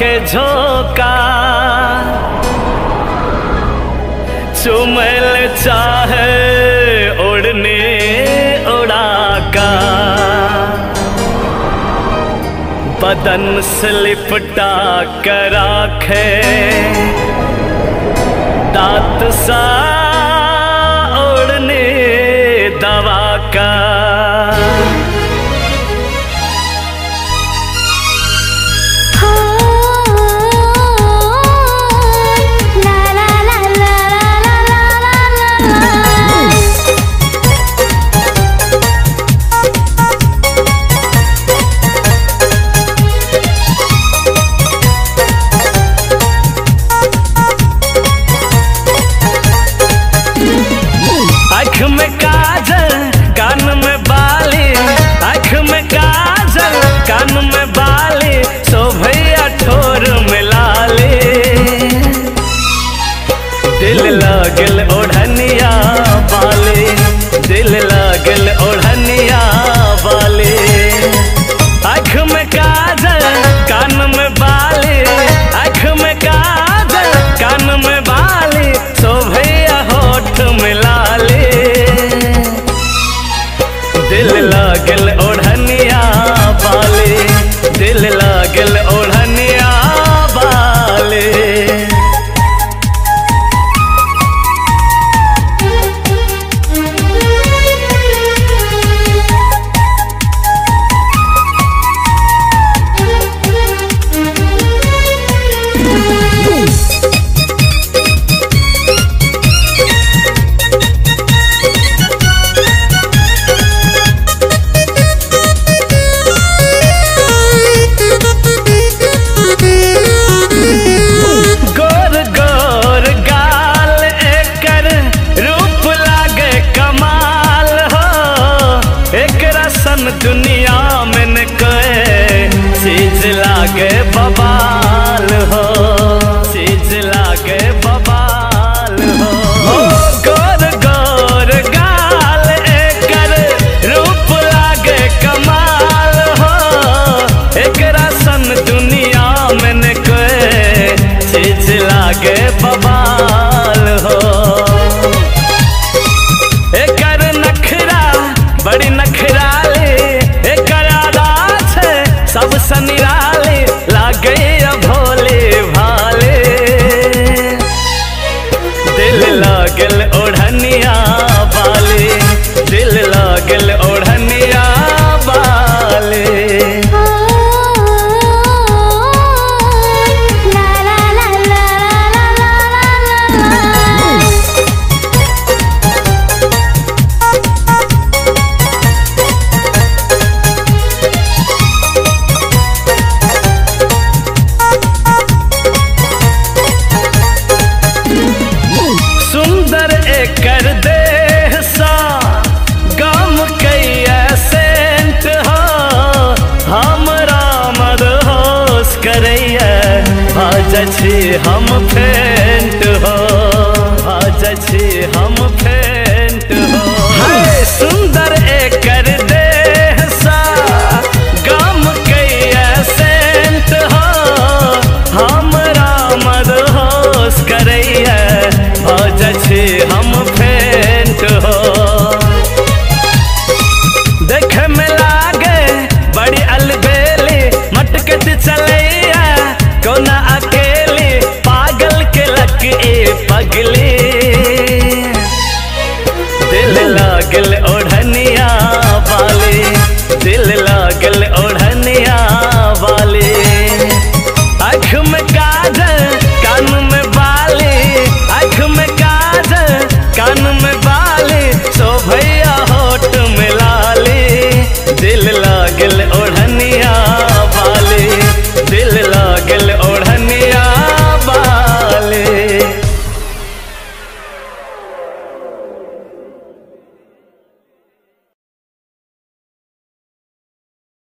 के झोंका चुमल चाहे उड़ने उड़ा का बदन से लिपटा कर आखे दांत सा उड़ने दवा का आँख में काजल कान में बाली, आँख में काजल कान में बाली, शोभैया ठोर में लाली। दिल लागल ओढ़निया वाली, दिल लागल ओढ़निया वाली। आँख में काजल कान में बाली, आँख में काजल कान में बाली, शोभैया होठ में लाली। दिल लागल ओढ़निया वाली, दिल लागल ओढ़निया वाली। दुनिया में न कोई चीज लागे बवाल हो, चीज लागे बवाल हो। गोर गोर गाल एकर रूप लागे कमाल हो, एकरा सन दुनिया में न कोई चीज लागे बवाल हो। एकर नखरा बड़ी नखराली, सब सनिराले लागे भोले भाले। दिल लागल ओढ़निया वाले, दिल लागल ओढ़निया वाले। कर देह सा गम कैया सेंट हो, हमरा मदहोश करैया आज छी हम फेर।